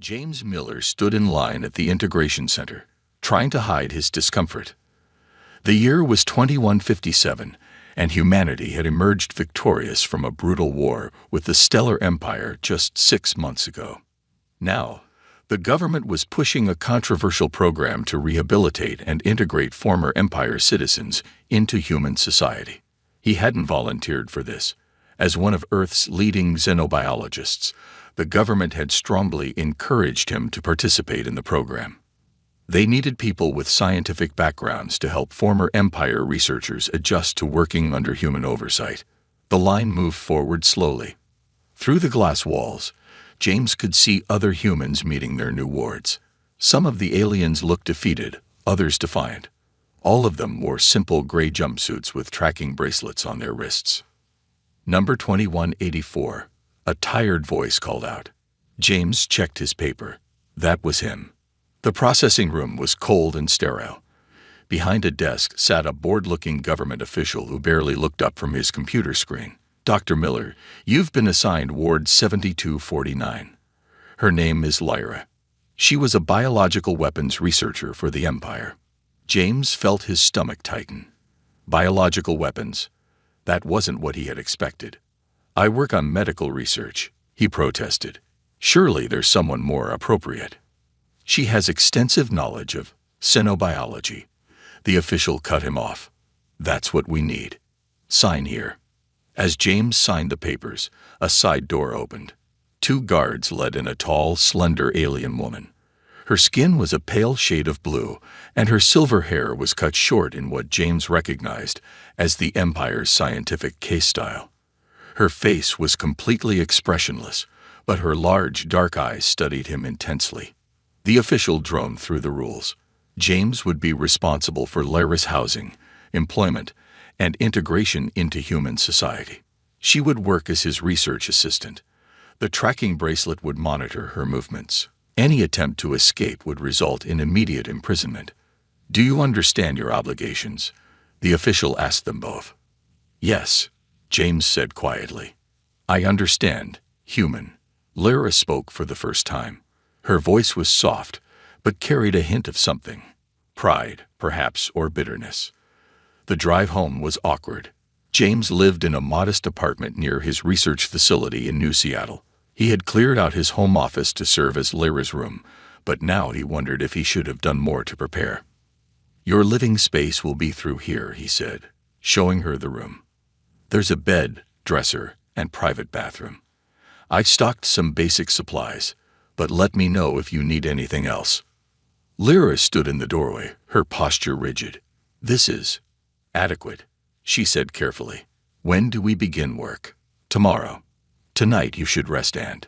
James Miller stood in line at the integration center, trying to hide his discomfort. The year was 2157, and humanity had emerged victorious from a brutal war with the Stellar Empire just 6 months ago. Now, the government was pushing a controversial program to rehabilitate and integrate former Empire citizens into human society. He hadn't volunteered for this. As one of Earth's leading xenobiologists, the government had strongly encouraged him to participate in the program. They needed people with scientific backgrounds to help former Empire researchers adjust to working under human oversight. The line moved forward slowly. Through the glass walls, James could see other humans meeting their new wards. Some of the aliens looked defeated, others defiant. All of them wore simple gray jumpsuits with tracking bracelets on their wrists. Number 2184. A tired voice called out. James checked his paper. That was him. The processing room was cold and sterile. Behind a desk sat a bored-looking government official who barely looked up from his computer screen. Dr. Miller, you've been assigned Ward 7249. Her name is Lyra. She was a biological weapons researcher for the Empire. James felt his stomach tighten. Biological weapons? That wasn't what he had expected. I work on medical research, he protested. Surely there's someone more appropriate. She has extensive knowledge of xenobiology. The official cut him off. That's what we need. Sign here. As James signed the papers, a side door opened. 2 guards led in a tall, slender alien woman. Her skin was a pale shade of blue, and her silver hair was cut short in what James recognized as the Empire's scientific case style. Her face was completely expressionless, but her large, dark eyes studied him intensely. The official droned through the rules. James would be responsible for Lyra's housing, employment, and integration into human society. She would work as his research assistant. The tracking bracelet would monitor her movements. Any attempt to escape would result in immediate imprisonment. Do you understand your obligations? The official asked them both. Yes, James said quietly. I understand, human. Lyra spoke for the first time. Her voice was soft, but carried a hint of something. Pride, perhaps, or bitterness. The drive home was awkward. James lived in a modest apartment near his research facility in New Seattle. He had cleared out his home office to serve as Lyra's room, but now he wondered if he should have done more to prepare. Your living space will be through here, he said, showing her the room. There's a bed, dresser, and private bathroom. I stocked some basic supplies, but let me know if you need anything else. Lyra stood in the doorway, her posture rigid. This is adequate, she said carefully. When do we begin work? Tomorrow. Tonight you should rest and...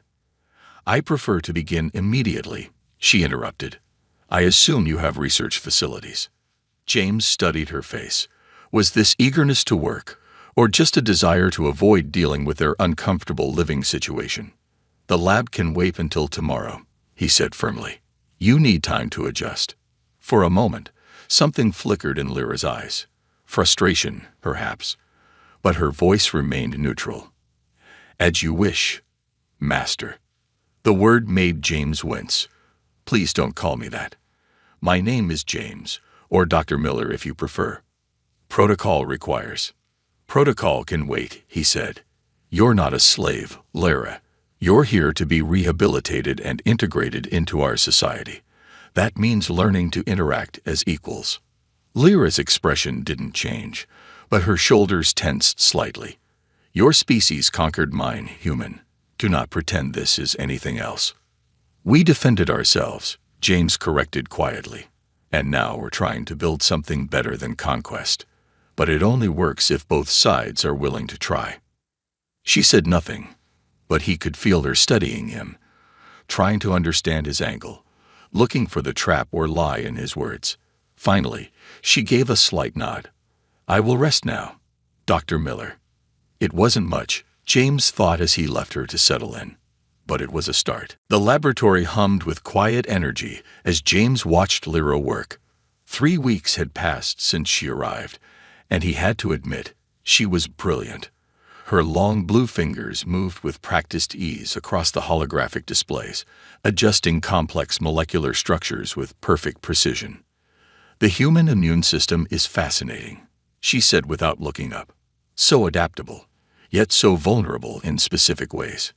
I prefer to begin immediately, she interrupted. I assume you have research facilities. James studied her face. Was this eagerness to work, or just a desire to avoid dealing with their uncomfortable living situation? The lab can wait until tomorrow, he said firmly. You need time to adjust. For a moment, something flickered in Lyra's eyes. Frustration, perhaps. But her voice remained neutral. As you wish, Master. The word made James wince. Please don't call me that. My name is James, or Dr. Miller if you prefer. Protocol requires. Protocol can wait, he said. You're not a slave, Lyra. You're here to be rehabilitated and integrated into our society. That means learning to interact as equals. Lyra's expression didn't change, but her shoulders tensed slightly. Your species conquered mine, human. Do not pretend this is anything else. We defended ourselves, James corrected quietly. And now we're trying to build something better than conquest. But it only works if both sides are willing to try. She said nothing, but he could feel her studying him, trying to understand his angle, looking for the trap or lie in his words. Finally, she gave a slight nod. I will rest now, Dr. Miller. It wasn't much, James thought as he left her to settle in. But it was a start. The laboratory hummed with quiet energy as James watched Lyra work. 3 weeks had passed since she arrived, and he had to admit, she was brilliant. Her long blue fingers moved with practiced ease across the holographic displays, adjusting complex molecular structures with perfect precision. "The human immune system is fascinating," she said without looking up. "So adaptable, yet so vulnerable in specific ways."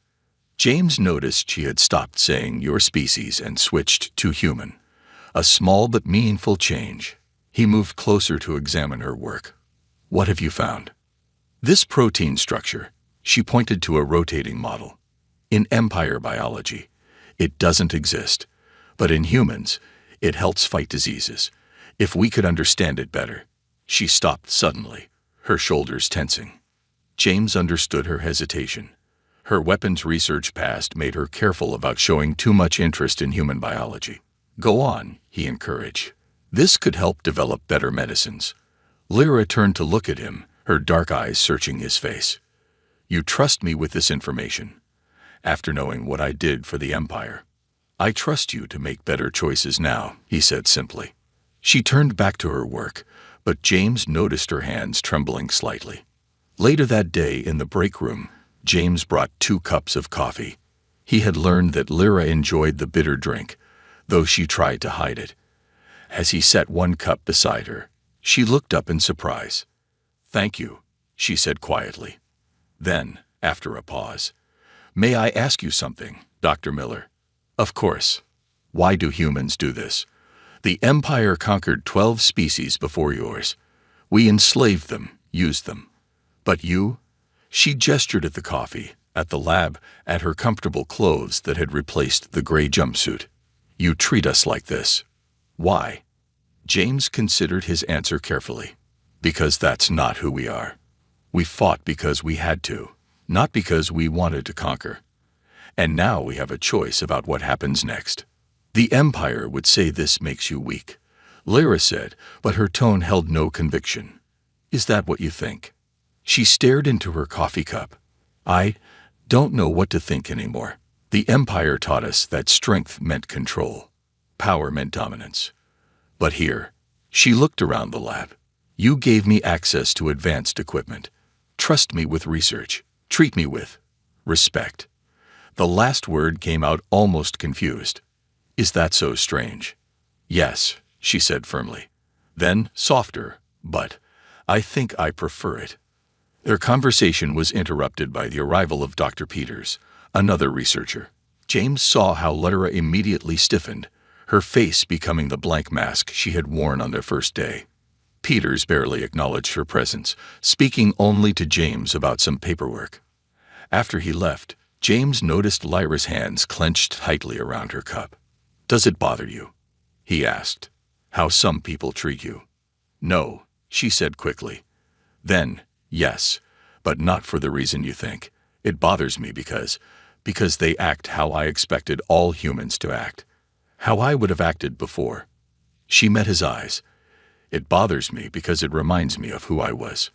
James noticed she had stopped saying "your species" and switched to "human." A small but meaningful change. He moved closer to examine her work. "What have you found?" "This protein structure," she pointed to a rotating model. "In empire biology, it doesn't exist. But in humans, it helps fight diseases. If we could understand it better." She stopped suddenly, her shoulders tensing. James understood her hesitation. Her weapons research past made her careful about showing too much interest in human biology. "Go on," he encouraged. "This could help develop better medicines." Lyra turned to look at him, her dark eyes searching his face. "You trust me with this information? After knowing what I did for the Empire?" "I trust you to make better choices now," he said simply. She turned back to her work, but James noticed her hands trembling slightly. Later that day in the break room, James brought 2 cups of coffee. He had learned that Lyra enjoyed the bitter drink, though she tried to hide it. As he set 1 cup beside her, she looked up in surprise. "Thank you," she said quietly. Then, after a pause, "May I ask you something, Dr. Miller?" "Of course. Why do humans do this? The Empire conquered 12 species before yours. We enslaved them, used them. But you?" She gestured at the coffee, at the lab, at her comfortable clothes that had replaced the gray jumpsuit. "You treat us like this. Why?" James considered his answer carefully. "Because that's not who we are. We fought because we had to, not because we wanted to conquer. And now we have a choice about what happens next." "The Empire would say this makes you weak," Lyra said, but her tone held no conviction. "Is that what you think?" She stared into her coffee cup. "I don't know what to think anymore. The Empire taught us that strength meant control. Power meant dominance. But here," she looked around the lab, "you gave me access to advanced equipment. Trust me with research. Treat me with respect." The last word came out almost confused. "Is that so strange?" "Yes," she said firmly. Then, softer, "But I think I prefer it." Their conversation was interrupted by the arrival of Dr. Peters, another researcher. James saw how Lyra immediately stiffened, her face becoming the blank mask she had worn on their first day. Peters barely acknowledged her presence, speaking only to James about some paperwork. After he left, James noticed Lyra's hands clenched tightly around her cup. "Does it bother you?" he asked. "How some people treat you?" "No," she said quickly. Then, "Yes, but not for the reason you think. It bothers me because they act how I expected all humans to act. How I would have acted before." She met his eyes. "It bothers me because it reminds me of who I was."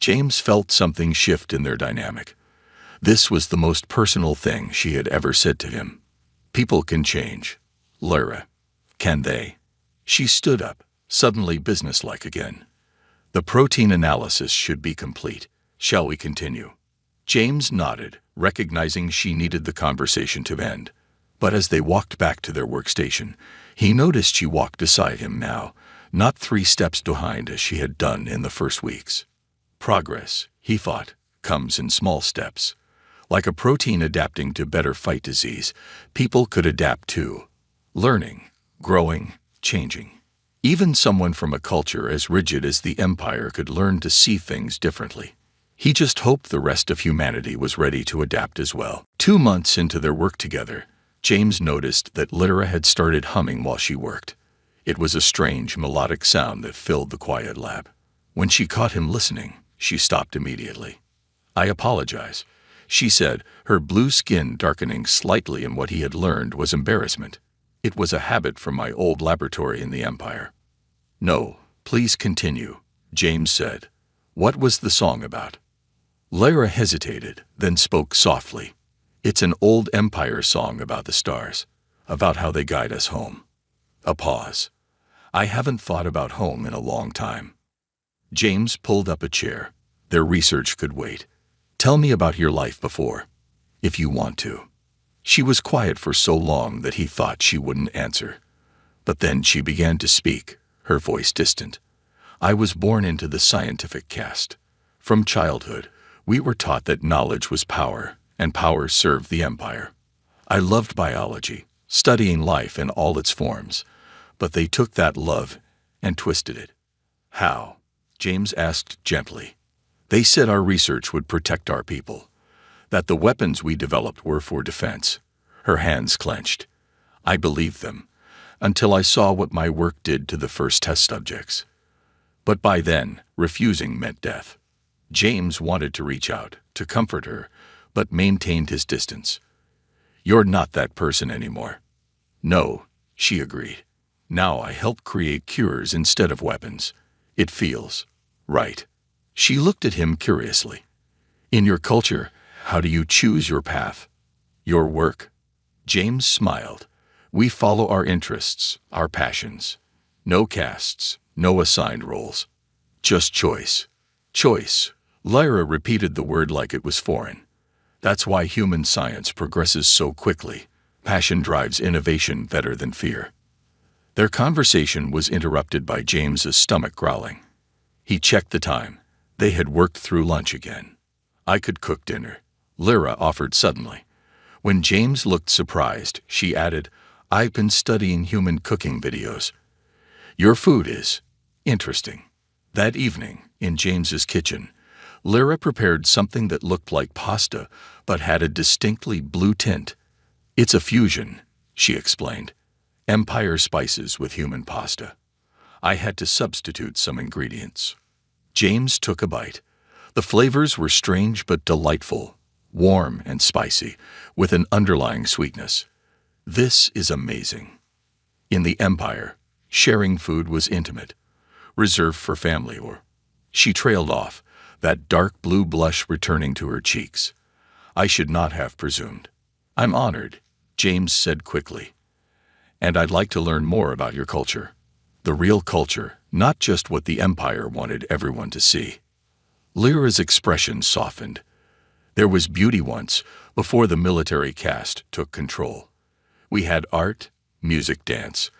James felt something shift in their dynamic. This was the most personal thing she had ever said to him. "People can change. Lyra, can they?" She stood up, suddenly businesslike again. "The protein analysis should be complete. Shall we continue?" James nodded, recognizing she needed the conversation to end. But as they walked back to their workstation, he noticed she walked beside him now, not 3 steps behind as she had done in the first weeks. Progress, he thought, comes in small steps. Like a protein adapting to better fight disease, people could adapt too. Learning, growing, changing. Even someone from a culture as rigid as the Empire could learn to see things differently. He just hoped the rest of humanity was ready to adapt as well. 2 months into their work together, James noticed that Lyra had started humming while she worked. It was a strange, melodic sound that filled the quiet lab. When she caught him listening, she stopped immediately. "I apologize," she said, her blue skin darkening slightly, and what he had learned was embarrassment. "It was a habit from my old laboratory in the Empire." "No, please continue," James said. "What was the song about?" Lyra hesitated, then spoke softly. "It's an old Empire song about the stars, about how they guide us home." A pause. "I haven't thought about home in a long time." James pulled up a chair. Their research could wait. Tell me about your life before, if you want to." She was quiet for so long that he thought she wouldn't answer. But then she began to speak, her voice distant. "I was born into the scientific caste. From childhood, we were taught that knowledge was power, and power served the empire. I loved biology, studying life in all its forms, but they took that love and twisted it." "How?" James asked gently. "They said our research would protect our people, that the weapons we developed were for defense." Her hands clenched. "I believed them, until I saw what my work did to the first test subjects. But by then, refusing meant death." James wanted to reach out, to comfort her, but maintained his distance. "You're not that person anymore." "No," she agreed. "Now I help create cures instead of weapons. It feels right." She looked at him curiously. "In your culture, how do you choose your path? Your work?" James smiled. "We follow our interests, our passions. No castes, no assigned roles. Just choice." "Choice." Lyra repeated the word like it was foreign. "That's why human science progresses so quickly. Passion drives innovation better than fear." Their conversation was interrupted by James's stomach growling. He checked the time. They had worked through lunch again. "I could cook dinner," Lyra offered suddenly. When James looked surprised, she added, "I've been studying human cooking videos. Your food is interesting." That evening, in James's kitchen, Lyra prepared something that looked like pasta but had a distinctly blue tint. "It's a fusion," she explained. "Empire spices with human pasta. I had to substitute some ingredients." James took a bite. The flavors were strange but delightful, warm and spicy, with an underlying sweetness. "This is amazing." In the Empire, sharing food was intimate, reserved for family or... She trailed off, that dark blue blush returning to her cheeks. "I should not have presumed." "I'm honored," James said quickly. "And I'd like to learn more about your culture. The real culture, not just what the Empire wanted everyone to see." Lyra's expression softened. "There was beauty once, before the military caste took control. We had art, music, dance.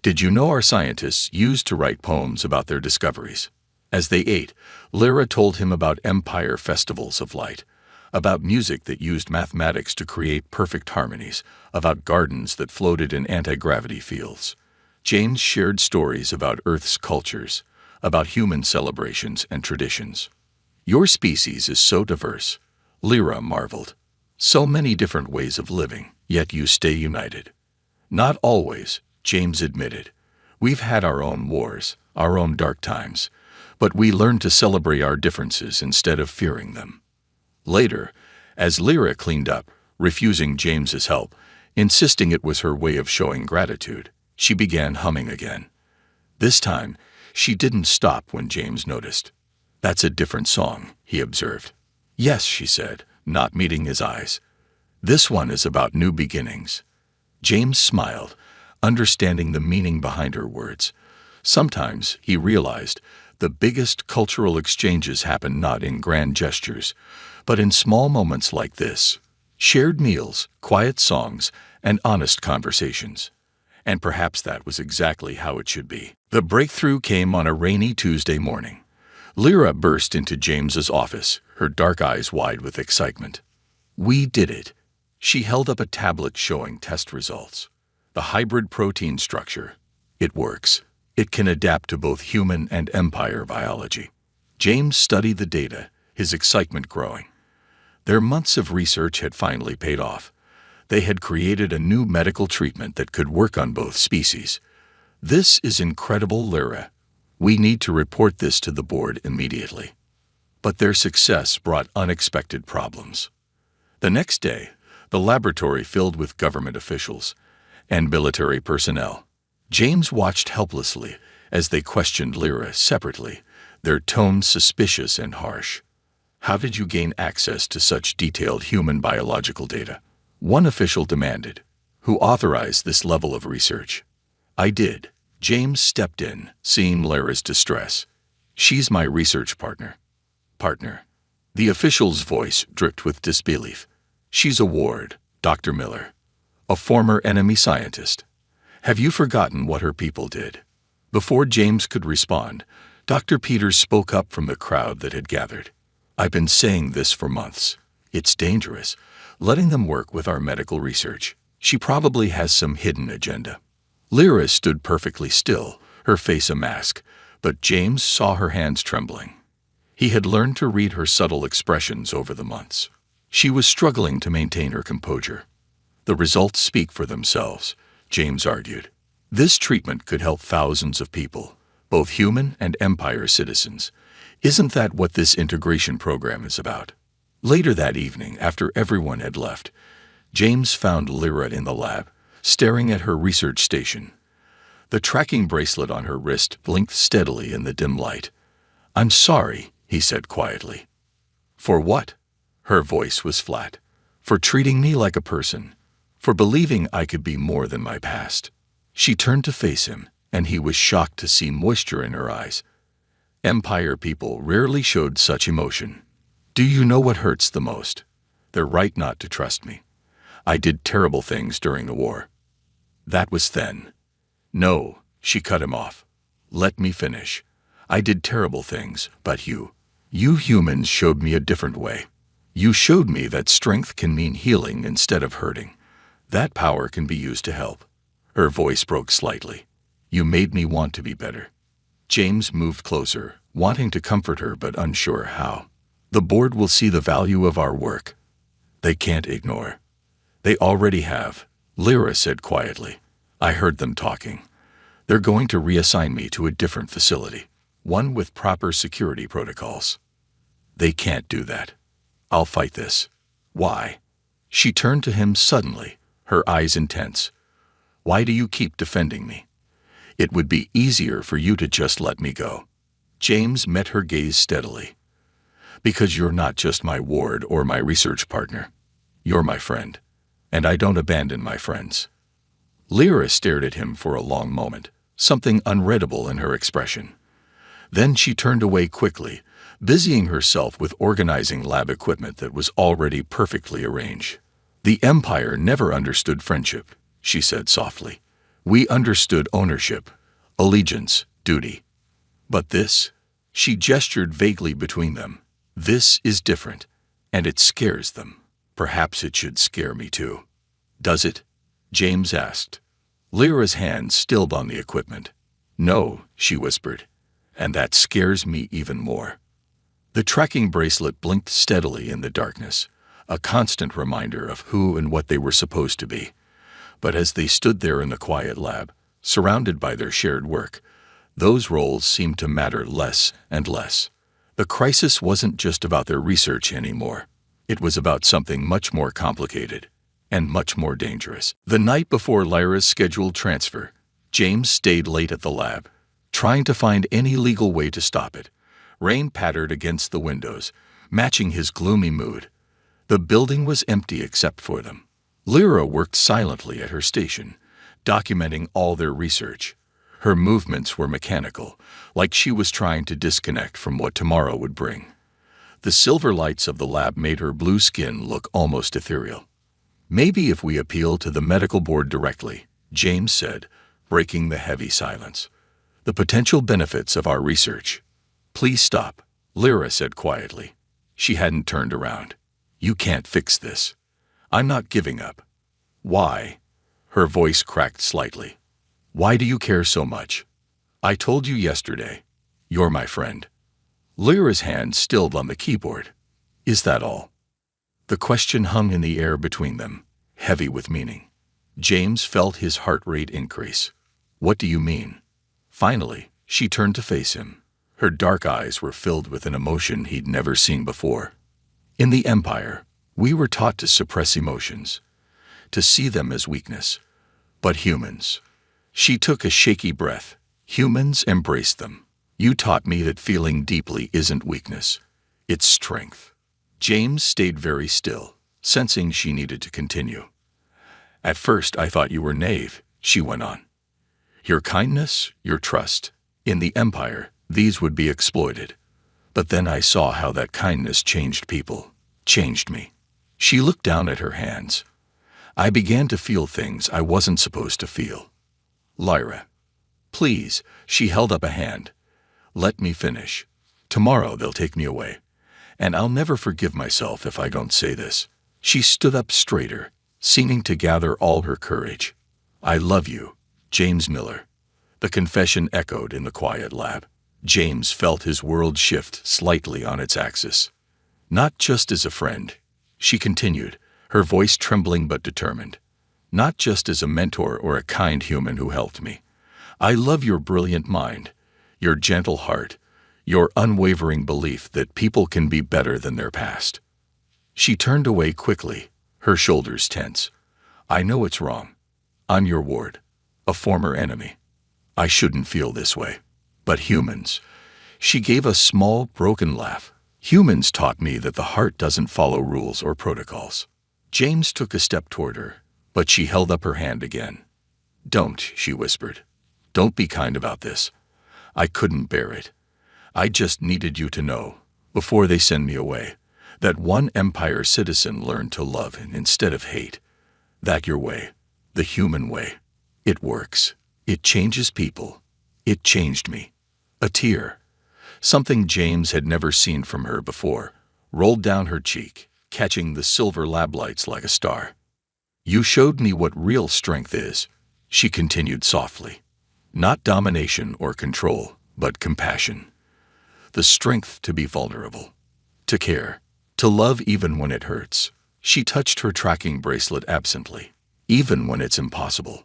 Did you know our scientists used to write poems about their discoveries?" As they ate, Lyra told him about empire festivals of light, about music that used mathematics to create perfect harmonies, about gardens that floated in anti-gravity fields. James shared stories about Earth's cultures, about human celebrations and traditions. "Your species is so diverse," Lyra marveled. "So many different ways of living, yet you stay united." "Not always," James admitted. "We've had our own wars, our own dark times, but we learned to celebrate our differences instead of fearing them." Later, as Lyra cleaned up, refusing James's help, insisting it was her way of showing gratitude, she began humming again. This time, she didn't stop when James noticed. "That's a different song," he observed. "Yes," she said, not meeting his eyes. "This one is about new beginnings." James smiled, understanding the meaning behind her words. Sometimes, he realized, the biggest cultural exchanges happen not in grand gestures, but in small moments like this. Shared meals, quiet songs, and honest conversations. And perhaps that was exactly how it should be. The breakthrough came on a rainy Tuesday morning. Lyra burst into James's office, her dark eyes wide with excitement. "We did it." She held up a tablet showing test results. "The hybrid protein structure. It works. It can adapt to both human and empire biology." James studied the data, his excitement growing. Their months of research had finally paid off. They had created a new medical treatment that could work on both species. "This is incredible, Lyra. We need to report this to the board immediately." But their success brought unexpected problems. The next day, the laboratory filled with government officials and military personnel. James watched helplessly as they questioned Lyra separately, their tone suspicious and harsh. "How did you gain access to such detailed human biological data?" one official demanded. "Who authorized this level of research?" "I did." James stepped in, seeing Lyra's distress. "She's my research partner." "Partner?" The official's voice dripped with disbelief. She's a ward, Dr. Miller. A former enemy scientist. Have you forgotten what her people did? Before James could respond, Dr. Peters spoke up from the crowd that had gathered. I've been saying this for months. It's dangerous, letting them work with our medical research. She probably has some hidden agenda. Lyra stood perfectly still, her face a mask, but James saw her hands trembling. He had learned to read her subtle expressions over the months. She was struggling to maintain her composure. The results speak for themselves, James argued. This treatment could help thousands of people, both human and Empire citizens. Isn't that what this integration program is about? Later that evening, after everyone had left, James found Lyra in the lab, staring at her research station. The tracking bracelet on her wrist blinked steadily in the dim light. I'm sorry, he said quietly. For what? Her voice was flat. For treating me like a person. For believing I could be more than my past. She turned to face him, and he was shocked to see moisture in her eyes. Empire people rarely showed such emotion. Do you know what hurts the most? They're right not to trust me. I did terrible things during the war. That was then. No, she cut him off. Let me finish. I did terrible things, but you humans showed me a different way. You showed me that strength can mean healing instead of hurting. That power can be used to help. Her voice broke slightly. You made me want to be better. James moved closer, wanting to comfort her but unsure how. The board will see the value of our work. They can't ignore. They already have, Lyra said quietly. I heard them talking. They're going to reassign me to a different facility, one with proper security protocols. They can't do that. I'll fight this. Why? She turned to him suddenly, her eyes intense. Why do you keep defending me? It would be easier for you to just let me go. James met her gaze steadily. Because you're not just my ward or my research partner. You're my friend, and I don't abandon my friends. Lyra stared at him for a long moment, something unreadable in her expression. Then she turned away quickly, busying herself with organizing lab equipment that was already perfectly arranged. The Empire never understood friendship, she said softly. We understood ownership, allegiance, duty. But this, she gestured vaguely between them. This is different, and it scares them. Perhaps it should scare me too. Does it? James asked. Lyra's hand stilled on the equipment. No, she whispered, and that scares me even more. The tracking bracelet blinked steadily in the darkness, a constant reminder of who and what they were supposed to be. But as they stood there in the quiet lab, surrounded by their shared work, those roles seemed to matter less and less. The crisis wasn't just about their research anymore. It was about something much more complicated and much more dangerous. The night before Lyra's scheduled transfer, James stayed late at the lab, trying to find any legal way to stop it. Rain pattered against the windows, matching his gloomy mood. The building was empty except for them. Lyra worked silently at her station, documenting all their research. Her movements were mechanical, like she was trying to disconnect from what tomorrow would bring. The silver lights of the lab made her blue skin look almost ethereal. Maybe if we appeal to the medical board directly, James said, breaking the heavy silence. The potential benefits of our research. Please stop, Lyra said quietly. She hadn't turned around. You can't fix this. I'm not giving up. Why? Her voice cracked slightly. Why do you care so much? I told you yesterday. You're my friend. Lyra's hand stilled on the keyboard. Is that all? The question hung in the air between them, heavy with meaning. James felt his heart rate increase. What do you mean? Finally, she turned to face him. Her dark eyes were filled with an emotion he'd never seen before. In the Empire, we were taught to suppress emotions, to see them as weakness. But humans. She took a shaky breath. Humans embraced them. You taught me that feeling deeply isn't weakness. It's strength. James stayed very still, sensing she needed to continue. At first I thought you were naive, she went on. Your kindness, your trust. In the Empire, these would be exploited. But then I saw how that kindness changed people, changed me. She looked down at her hands. I began to feel things I wasn't supposed to feel. Lyra, please, she held up a hand. Let me finish. Tomorrow they'll take me away. And I'll never forgive myself if I don't say this. She stood up straighter, seeming to gather all her courage. I love you, James Miller. The confession echoed in the quiet lab. James felt his world shift slightly on its axis. Not just as a friend, she continued, her voice trembling but determined. Not just as a mentor or a kind human who helped me. I love your brilliant mind, your gentle heart, your unwavering belief that people can be better than their past. She turned away quickly, her shoulders tense. I know it's wrong. I'm your ward, a former enemy. I shouldn't feel this way. But humans. She gave a small, broken laugh. Humans taught me that the heart doesn't follow rules or protocols. James took a step toward her, but she held up her hand again. Don't, she whispered. Don't be kind about this. I couldn't bear it. I just needed you to know, before they send me away, that one Empire citizen learned to love instead of hate. That your way, the human way. It works. It changes people. It changed me. A tear, something James had never seen from her before, rolled down her cheek, catching the silver lab lights like a star. You showed me what real strength is, she continued softly. Not domination or control, but compassion. The strength to be vulnerable, to care, to love even when it hurts. She touched her tracking bracelet absently, even when it's impossible.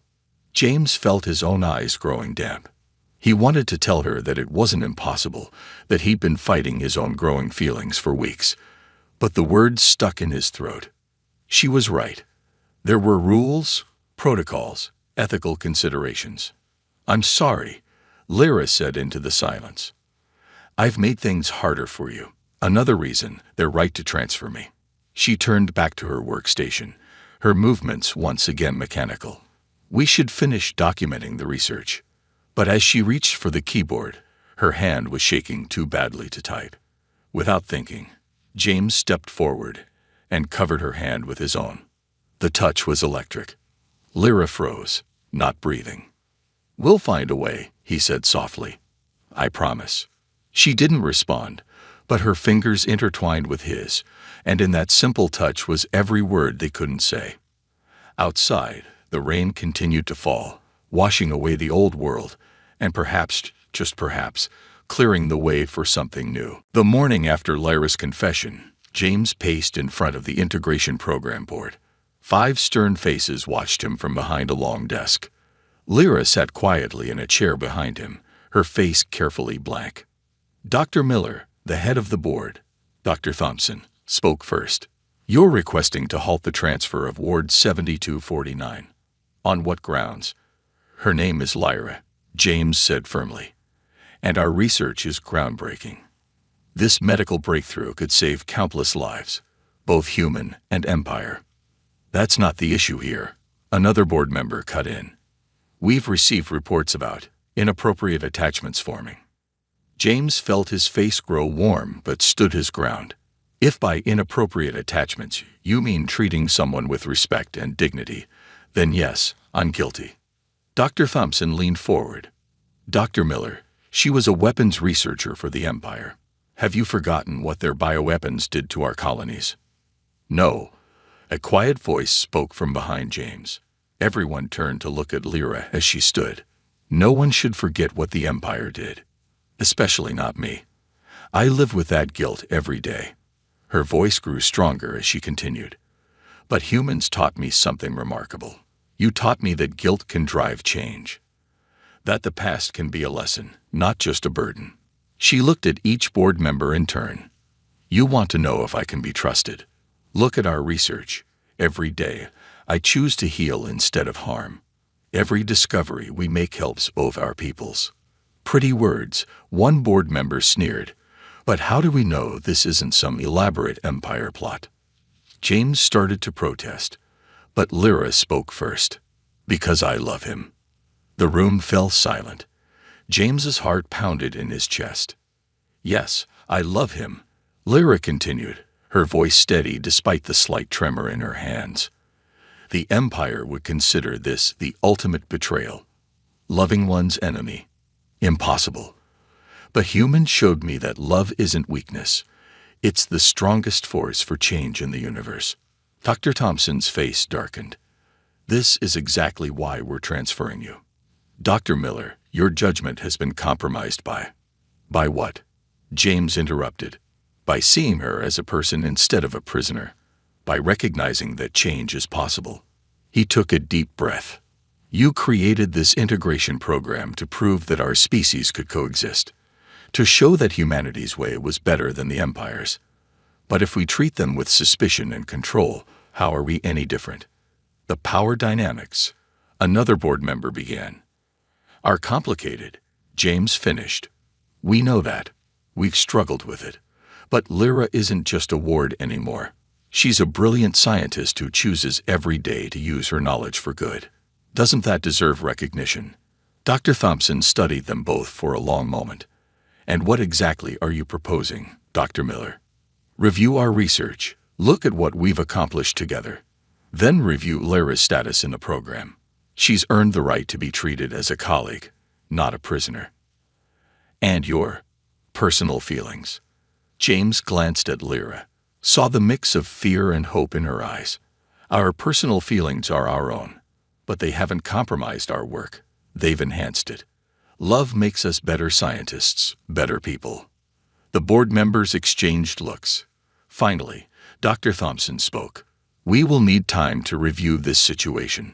James felt his own eyes growing damp. He wanted to tell her that it wasn't impossible, that he'd been fighting his own growing feelings for weeks. But the words stuck in his throat. She was right. There were rules, protocols, ethical considerations. I'm sorry, Lyra said into the silence. I've made things harder for you. Another reason, their right to transfer me. She turned back to her workstation, her movements once again mechanical. We should finish documenting the research. But as she reached for the keyboard, her hand was shaking too badly to type. Without thinking, James stepped forward and covered her hand with his own. The touch was electric. Lyra froze, not breathing. We'll find a way, he said softly. I promise. She didn't respond, but her fingers intertwined with his, and in that simple touch was every word they couldn't say. Outside, the rain continued to fall, washing away the old world, and perhaps, just perhaps, clearing the way for something new. The morning after Lyra's confession, James paced in front of the integration program board. 5 stern faces watched him from behind a long desk. Lyra sat quietly in a chair behind him, her face carefully blank. Dr. Miller, the head of the board, Dr. Thompson, spoke first. You're requesting to halt the transfer of Ward 7249. On what grounds? Her name is Lyra, James said firmly. And our research is groundbreaking. This medical breakthrough could save countless lives, both human and Empire. That's not the issue here, another board member cut in. We've received reports about inappropriate attachments forming. James felt his face grow warm but stood his ground. If by inappropriate attachments you mean treating someone with respect and dignity, then yes, I'm guilty. Dr. Thompson leaned forward. Dr. Miller, she was a weapons researcher for the Empire. Have you forgotten what their bioweapons did to our colonies? No. A quiet voice spoke from behind James. Everyone turned to look at Lyra as she stood. No one should forget what the Empire did. Especially not me. I live with that guilt every day. Her voice grew stronger as she continued. But humans taught me something remarkable. You taught me that guilt can drive change. That the past can be a lesson, not just a burden. She looked at each board member in turn. You want to know if I can be trusted. Look at our research. Every day, I choose to heal instead of harm. Every discovery we make helps both our peoples. Pretty words, one board member sneered. But how do we know this isn't some elaborate Empire plot? James started to protest, but Lyra spoke first. Because I love him. The room fell silent. James's heart pounded in his chest. Yes, I love him," Lyra continued, her voice steady despite the slight tremor in her hands. "The Empire would consider this the ultimate betrayal. Loving one's enemy. Impossible. But humans showed me that love isn't weakness. It's the strongest force for change in the universe." Dr. Thompson's face darkened. "This is exactly why we're transferring you. Dr. Miller, your judgment has been compromised by..." "By what?" James interrupted. "By seeing her as a person instead of a prisoner. By recognizing that change is possible." He took a deep breath. "You created this integration program to prove that our species could coexist, to show that humanity's way was better than the Empire's. But if we treat them with suspicion and control, how are we any different?" "The power dynamics," another board member began, "are complicated," James finished. "We know that. We've struggled with it. But Lyra isn't just a ward anymore. She's a brilliant scientist who chooses every day to use her knowledge for good. Doesn't that deserve recognition?" Dr. Thompson studied them both for a long moment. "And what exactly are you proposing, Dr. Miller?" "Review our research. Look at what we've accomplished together. Then review Lyra's status in the program. She's earned the right to be treated as a colleague, not a prisoner." "And your personal feelings?" James glanced at Lyra, saw the mix of fear and hope in her eyes. "Our personal feelings are our own, but they haven't compromised our work. They've enhanced it. Love makes us better scientists, better people." The board members exchanged looks. Finally, Dr. Thompson spoke. "We will need time to review this situation.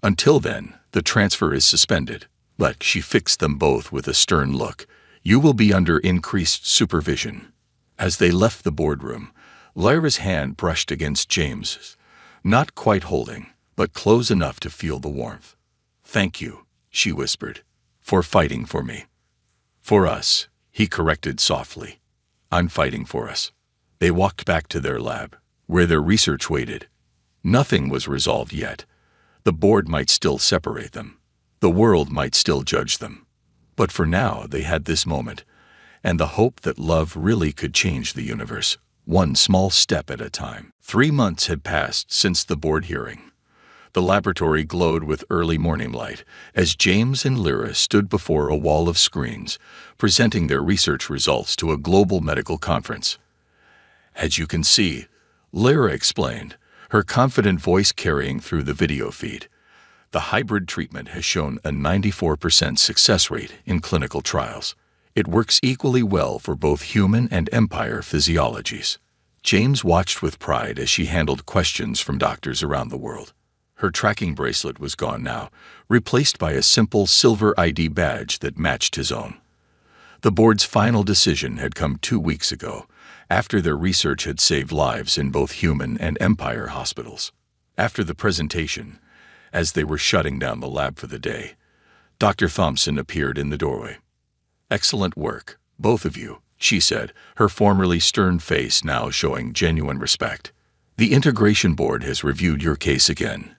Until then, the transfer is suspended." But she fixed them both with a stern look. "You will be under increased supervision." As they left the boardroom, Lyra's hand brushed against James's, not quite holding, but close enough to feel the warmth. "Thank you," she whispered, "for fighting for me." "For us," he corrected softly. "I'm fighting for us." They walked back to their lab, where their research waited. Nothing was resolved yet. The board might still separate them. The world might still judge them. But for now, they had this moment, and the hope that love really could change the universe, one small step at a time. 3 months had passed since the board hearing. The laboratory glowed with early morning light as James and Lyra stood before a wall of screens, presenting their research results to a global medical conference. "As you can see," Lyra explained, her confident voice carrying through the video feed, "the hybrid treatment has shown a 94% success rate in clinical trials. It works equally well for both human and Empire physiologies." James watched with pride as she handled questions from doctors around the world. Her tracking bracelet was gone now, replaced by a simple silver ID badge that matched his own. The board's final decision had come 2 weeks ago, after their research had saved lives in both human and Empire hospitals. After the presentation, as they were shutting down the lab for the day, Dr. Thompson appeared in the doorway. "Excellent work, both of you," she said, her formerly stern face now showing genuine respect. "The Integration Board has reviewed your case again.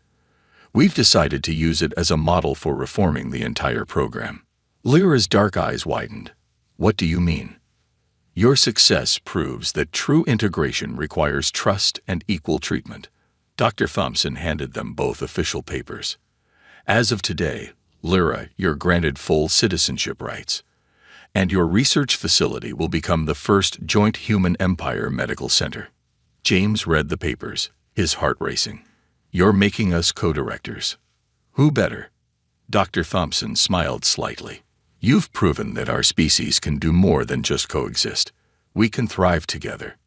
We've decided to use it as a model for reforming the entire program." Lyra's dark eyes widened. "What do you mean?" "Your success proves that true integration requires trust and equal treatment." Dr. Thompson handed them both official papers. "As of today, Lyra, you're granted full citizenship rights, and your research facility will become the first joint Human-Empire medical center." James read the papers, his heart racing. "You're making us co-directors." "Who better?" Dr. Thompson smiled slightly. "You've proven that our species can do more than just coexist. We can thrive together."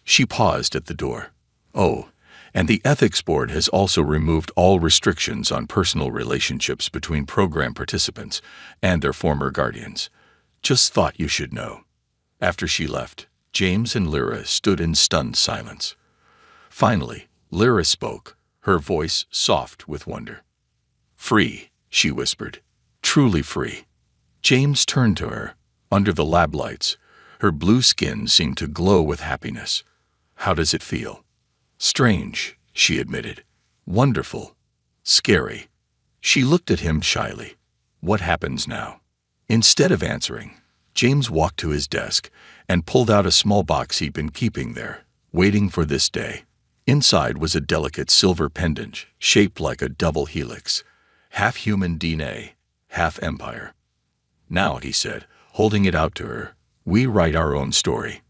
She paused at the door. "Oh, and the Ethics Board has also removed all restrictions on personal relationships between program participants and their former guardians. Just thought you should know." After she left, James and Lyra stood in stunned silence. Finally, Lyra spoke, her voice soft with wonder. "Free," she whispered. "Truly free." James turned to her. Under the lab lights, her blue skin seemed to glow with happiness. "How does it feel?" "Strange," she admitted. "Wonderful. Scary." She looked at him shyly. "What happens now?" Instead of answering, James walked to his desk and pulled out a small box he'd been keeping there, waiting for this day. Inside was a delicate silver pendant shaped like a double helix, half human DNA, half empire. Now, he said, holding it out to her, we write our own story.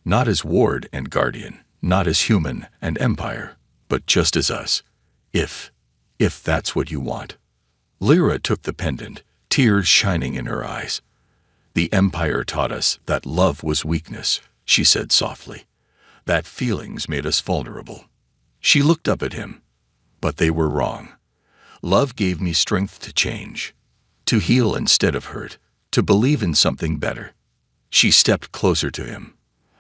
Not as ward and guardian, not as human and empire, but just as us. If that's what you want. Lyra took the pendant, tears shining in her eyes. The empire taught us that love was weakness, she said softly. That feelings made us vulnerable. She looked up at him. But they were wrong. Love gave me strength to change, to heal instead of hurt, to believe in something better. She stepped closer to him.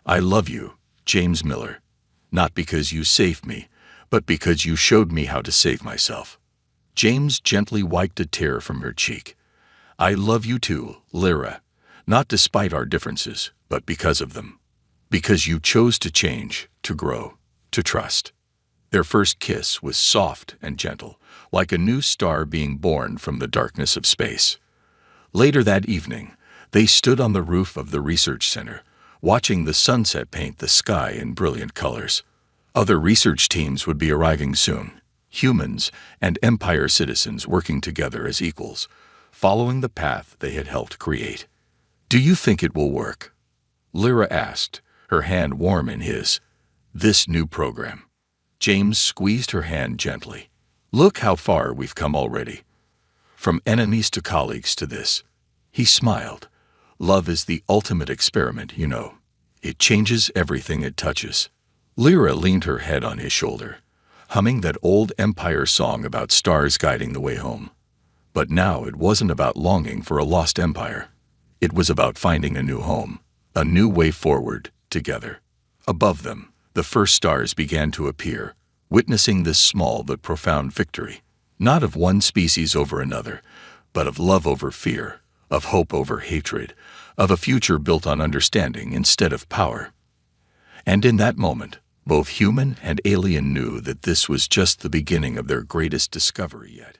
I love you, James Miller. Not because you saved me, but because you showed me how to save myself. James gently wiped a tear from her cheek. I love you too, Lyra. Not despite our differences, but because of them. Because you chose to change, to grow, to trust. Their first kiss was soft and gentle, like a new star being born from the darkness of space. Later that evening, they stood on the roof of the research center, watching the sunset paint the sky in brilliant colors. Other research teams would be arriving soon, humans and Empire citizens working together as equals, following the path they had helped create. Do you think it will work? Lyra asked, her hand warm in his. This new program. James squeezed her hand gently. Look how far we've come already. From enemies to colleagues to this. He smiled. Love is the ultimate experiment, you know. It changes everything it touches. Lyra leaned her head on his shoulder, humming that old Empire song about stars guiding the way home. But now it wasn't about longing for a lost empire. It was about finding a new home, a new way forward, together. Above them, the first stars began to appear, witnessing this small but profound victory, not of one species over another, but of love over fear, of hope over hatred, of a future built on understanding instead of power. And in that moment, both human and alien knew that this was just the beginning of their greatest discovery yet.